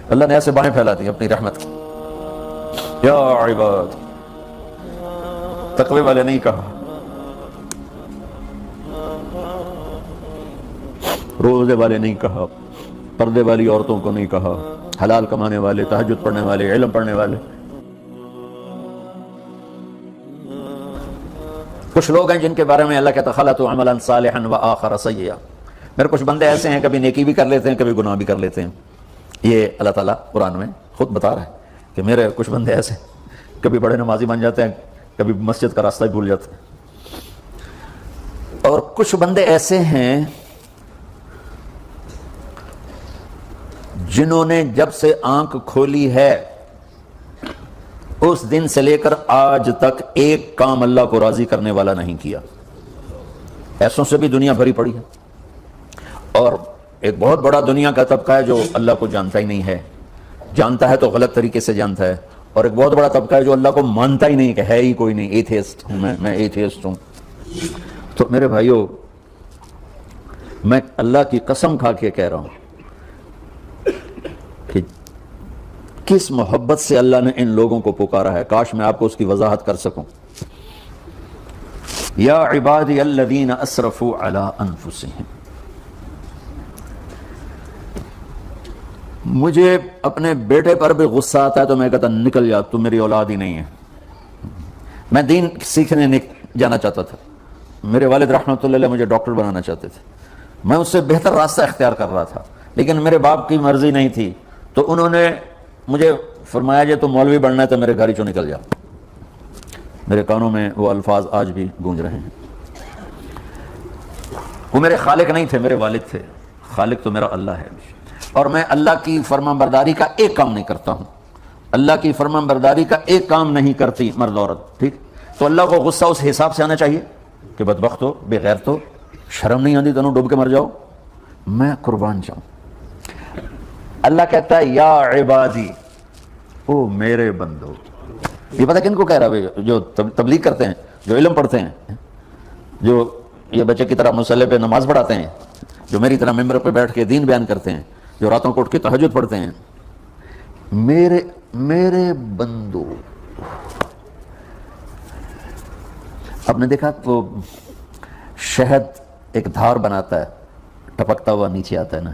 اللہ نے ایسے باہیں پھیلا دی اپنی رحمت کی. یا عباد، تقوی والے نہیں کہا، روزے والے نہیں کہا، پردے والی عورتوں کو نہیں کہا، حلال کمانے والے، تہجد پڑھنے والے، علم پڑھنے والے. کچھ لوگ ہیں جن کے بارے میں اللہ کہتا خلطوا عملا صالحا وآخر سیئا. میرے کچھ بندے ایسے ہیں کبھی نیکی بھی کر لیتے ہیں، کبھی گناہ بھی کر لیتے ہیں. یہ اللہ تعالیٰ قرآن میں خود بتا رہا ہے کہ میرے کچھ بندے ایسے ہیں، کبھی بڑے نمازی بن جاتے ہیں، کبھی مسجد کا راستہ ہی بھول جاتے ہیں. اور کچھ بندے ایسے ہیں جنہوں نے جب سے آنکھ کھولی ہے اس دن سے لے کر آج تک ایک کام اللہ کو راضی کرنے والا نہیں کیا. ایسوں سے بھی دنیا بھری پڑی ہے. اور ایک بہت بڑا دنیا کا طبقہ ہے جو اللہ کو جانتا ہی نہیں ہے، جانتا ہے تو غلط طریقے سے جانتا ہے. اور ایک بہت بڑا طبقہ ہے جو اللہ کو مانتا ہی نہیں کہ ہے ہی کوئی نہیں، ایتھیسٹ ہوں میں ایتھیسٹ ہوں. تو میرے بھائیو، میں اللہ کی قسم کھا کے کہہ رہا ہوں کہ کس محبت سے اللہ نے ان لوگوں کو پکارا ہے، کاش میں آپ کو اس کی وضاحت کر سکوں. یا عبادی الذین اسرفوا علی انفسہم. مجھے اپنے بیٹے پر بھی غصہ آتا ہے تو میں کہتا نکل جا، تو میری اولاد ہی نہیں ہے. میں دین سیکھنے جانا چاہتا تھا، میرے والد رحمۃ اللہ علیہ مجھے ڈاکٹر بنانا چاہتے تھے، میں اس سے بہتر راستہ اختیار کر رہا تھا، لیکن میرے باپ کی مرضی نہیں تھی. تو انہوں نے مجھے فرمایا جی تو مولوی بننا ہے تو میرے گھر چوں نکل جا. میرے کانوں میں وہ الفاظ آج بھی گونج رہے ہیں. وہ میرے خالق نہیں تھے، میرے والد تھے. خالق تو میرا اللہ ہے، اور میں اللہ کی فرمان برداری کا ایک کام نہیں کرتا ہوں. اللہ کی فرمان برداری کا ایک کام نہیں کرتی مرد عورت، ٹھیک؟ تو اللہ کو غصہ اس حساب سے آنا چاہیے کہ بدبخت ہو، بے غیرت ہو، شرم نہیں آتی تنوں ڈوب کے مر جاؤ. میں قربان جاؤں. اللہ کہتا ہے یا عبادی، او میرے بندو. یہ پتہ کن کو کہہ رہا ہے؟ جو تبلیغ کرتے ہیں، جو علم پڑھتے ہیں، جو یہ بچے کی طرح مصلی پہ نماز پڑھاتے ہیں، جو میری طرح ممبر پہ بیٹھ کے دین بیان کرتے ہیں، جو راتوں کو اٹھ کے تہجد پڑھتے ہیں. میرے بندو. آپ نے دیکھا وہ شہد ایک دھار بناتا ہے، ٹپکتا ہوا نیچے آتا ہے نا.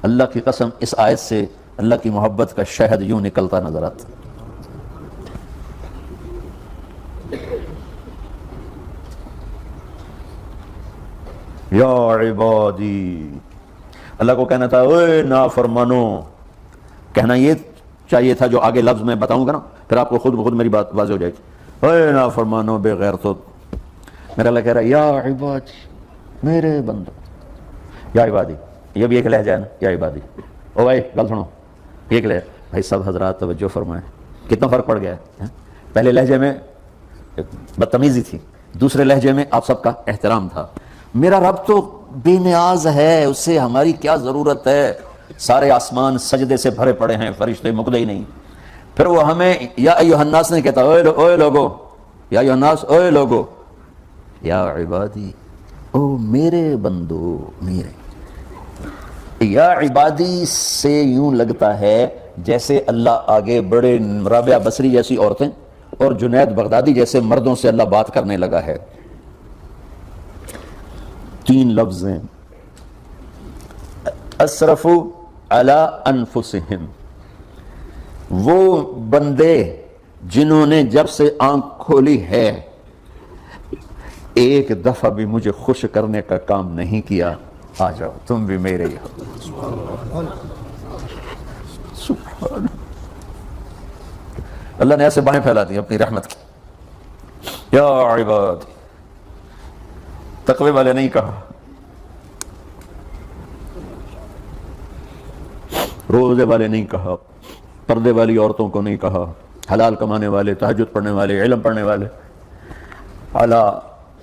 اللہ کی قسم اس آیت سے اللہ کی محبت کا شہد یوں نکلتا نظر آتا. یا عبادی، اللہ کو کہنا تھا اے نافرمانو. کہنا یہ چاہیے تھا جو آگے لفظ میں بتاؤں گا نا، پھر آپ کو خود بخود میری بات واضح ہو جائے گی. اے نافرمانو بے غیرتو. میرا اللہ کہہ رہا ہے یا عبادی، میرے بندو. یا عبادی یہ بھی ایک لہجہ ہے نا، یا عبادی. او بھائی گل سنو، ایک لہجہ. بھائی سب حضرات توجہ فرمائیں، کتنا فرق پڑ گیا ہے. پہلے لہجے میں بدتمیزی تھی، دوسرے لہجے میں آپ سب کا احترام تھا. میرا رب تو بے نیاز ہے، اس سے ہماری کیا ضرورت ہے. سارے آسمان سجدے سے بھرے پڑے ہیں، فرشتے مکدے ہی نہیں. پھر وہ ہمیں یا ایھا الناس نہیں کہتا اوے لوگو، یا ایھا الناس اوے لوگو. یا عبادی، او میرے بندو میرے. یا عبادی سے یوں لگتا ہے جیسے اللہ آگے بڑے رابعہ بصری جیسی عورتیں اور جنید بغدادی جیسے مردوں سے اللہ بات کرنے لگا ہے. 3 لفظ ہیں، اسرفوا علی انفسہم. وہ بندے جنہوں نے جب سے آنکھ کھولی ہے ایک دفعہ بھی مجھے خوش کرنے کا کام نہیں کیا. آ جاؤ تم بھی میرے ہی ہو. سبحان اللہ نے ایسے باہیں پھیلا دی اپنی رحمت کی. یا عباد، تقوی والے نہیں کہا، روزے والے نہیں کہا، پردے والی عورتوں کو نہیں کہا، حلال کمانے والے، تہجد پڑھنے والے، علم پڑھنے والے.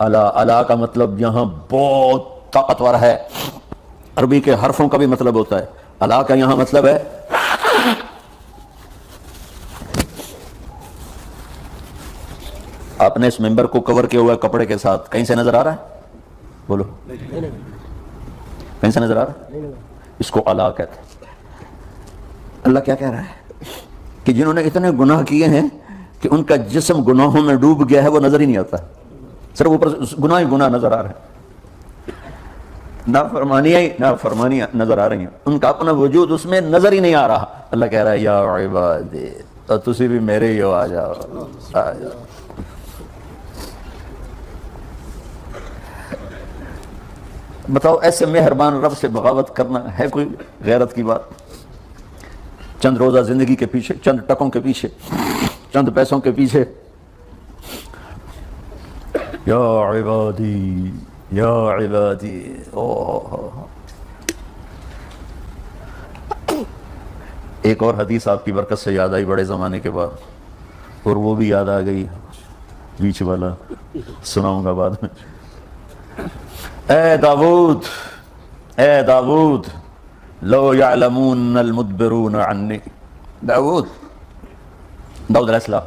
اعلیٰ کا مطلب یہاں بہت طاقتور ہے. عربی کے حرفوں کا بھی مطلب ہوتا ہے. اعلیٰ کا یہاں مطلب ہے آپ نے اس ممبر کو کور کیا ہوا ہے کپڑے کے ساتھ، کہیں سے نظر آ رہا ہے؟ بولو کہیں سے نظر آ رہا ہے؟ اس کو اعلیٰ کہتے ہیں. اللہ کیا کہہ رہا ہے کہ جنہوں نے اتنے گناہ کیے ہیں کہ ان کا جسم گناہوں میں ڈوب گیا ہے، وہ نظر ہی نہیں آتا، صرف اوپر گناہ ہی گناہ نظر آ رہے ہیں، نافرمانیاں نظر آ رہی ہیں، ان کا اپنا وجود اس میں نظر ہی نہیں آ رہا۔ اللہ کہہ رہا ہے یا عبادی، تو تسی بھی میرے ہی ہو، آ جاؤ آ جاؤ۔ بتاؤ ایسے مہربان رب سے بغاوت کرنا ہے کوئی غیرت کی بات؟ چند روزہ زندگی کے پیچھے، چند ٹکوں کے پیچھے، چند پیسوں کے پیچھے، یا عبادی یا عبادی۔ ایک اور حدیث آپ کی برکت سے یاد آئی بڑے زمانے کے بعد، اور وہ بھی یاد آ گئی، بیچ والا سناؤں گا بعد میں۔ اے داود، اے داود، لو یعلمون المدبرون عنی، داود علیہ السلام،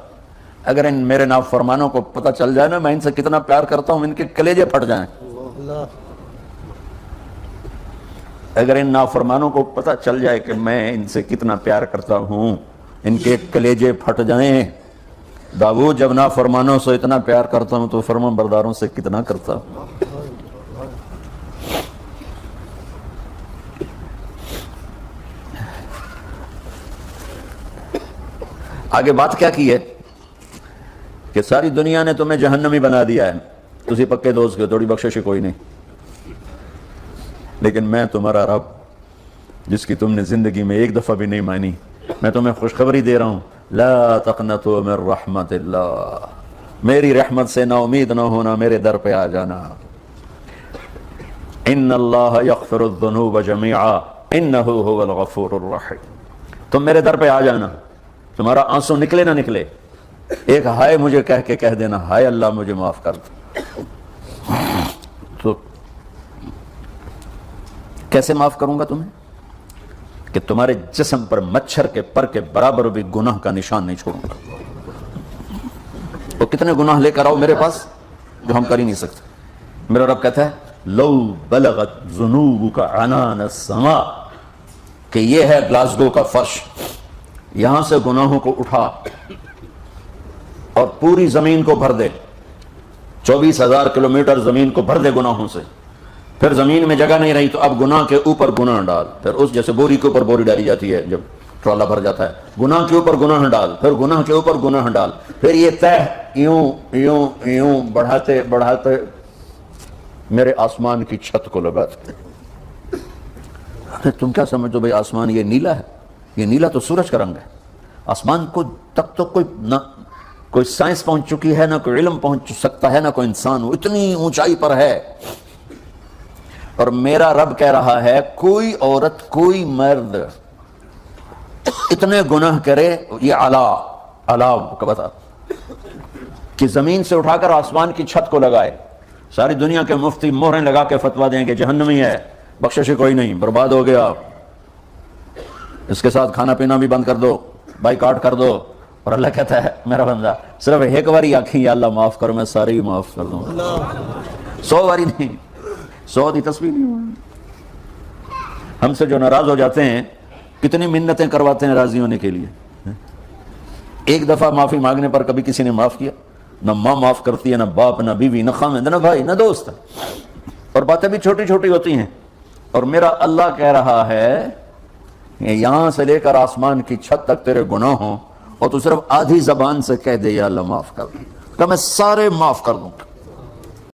اگر ان میرے نافرمانوں کو پتہ چل جائے نا میں ان سے کتنا پیار کرتا ہوں، ان کے کلیجے پھٹ جائیں۔ اگر ان نافرمانوں کو پتہ چل جائے کہ میں ان سے کتنا پیار کرتا ہوں، ان کے کلیجے پھٹ جائیں۔ داود جب نافرمانوں سے اتنا پیار کرتا ہوں تو فرمان برداروں سے کتنا کرتا ہوں۔ آگے بات کیا کی ہے کہ ساری دنیا نے تمہیں جہنمی بنا دیا ہے، تسی پکے دوست کے، تھوڑی بخشش کوئی نہیں، لیکن میں تمہارا رب جس کی تم نے زندگی میں ایک دفعہ بھی نہیں مانی، میں تمہیں خوشخبری دے رہا ہوں، لا تقنطوا من رحمت اللہ، میری رحمت سے نا امید نہ ہونا، میرے در پہ آ جانا۔ ان اللہ یغفر الذنوب جميعا انہ هو الغفور الرحیم، تم میرے در پہ آ جانا، تمہارا آنسو نکلے نہ نکلے، ایک ہائے مجھے کہہ کے کہہ دینا، ہائے اللہ مجھے معاف کر دو۔ تو کیسے معاف کروں گا تمہیں؟ کہ تمہارے جسم پر مچھر کے پر کے برابر بھی گناہ کا نشان نہیں چھوڑوں گا۔ تو کتنے گناہ لے کر آؤ میرے پاس جو ہم کر ہی نہیں سکتے۔ میرا رب کہتا ہے لو بلغت ذنوبک عنان السماء، کہ یہ ہے گلاسگو کا فرش، یہاں سے گناہوں کو اٹھا اور پوری زمین کو بھر دے، 24,000 کلومیٹر زمین کو بھر دے گناہوں سے، پھر زمین میں جگہ نہیں رہی تو اب گناہ کے اوپر گناہ ڈال، پھر اس جیسے بوری کے اوپر بوری ڈالی جاتی ہے جب ٹرالا بھر جاتا ہے، گناہ کے اوپر گناہ ڈال، پھر گناہ کے اوپر گناہ ڈال، پھر یہ تہ یوں یوں یوں بڑھاتے بڑھاتے میرے آسمان کی چھت کو لگاتے۔ تم کیا سمجھو بھائی آسمان یہ نیلا ہے؟ یہ نیلا تو سورج کا رنگ ہے۔ آسمان کو تک تو کوئی سائنس پہنچ چکی ہے، نہ کوئی علم پہنچ سکتا ہے، نہ کوئی انسان، وہ اتنی اونچائی پر ہے۔ اور میرا رب کہہ رہا ہے کوئی عورت کوئی مرد اتنے گناہ کرے، یہ اعلیٰ کا بتا کہ زمین سے اٹھا کر آسمان کی چھت کو لگائے، ساری دنیا کے مفتی مہریں لگا کے فتویٰ دیں کہ جہنمی ہے، بخشش کوئی نہیں، برباد ہو گیا، اس کے ساتھ کھانا پینا بھی بند کر دو، بائیکاٹ کر دو۔ اور اللہ کہتا ہے میرا بندہ صرف ایک باری آنکھیں یا اللہ معاف کرو، میں سارے ہی معاف کر دوں، 100 باری نہیں، 100 کی تسبیح نہیں ہوئی۔ ہم سے جو ناراض ہو جاتے ہیں کتنی منتیں کرواتے ہیں راضی ہونے کے لیے، ایک دفعہ معافی مانگنے پر کبھی کسی نے معاف کیا؟ نہ ماں معاف کرتی ہے، نہ باپ، نہ بیوی، نہ خامند، نہ بھائی، نہ دوست، اور باتیں بھی چھوٹی چھوٹی ہوتی ہیں۔ اور میرا اللہ کہہ رہا ہے یہاں سے لے کر آسمان کی چھت تک تیرے گناہ ہوں اور تو صرف آدھی زبان سے کہہ دے یا اللہ معاف کر، کہ میں سارے معاف کر دوں۔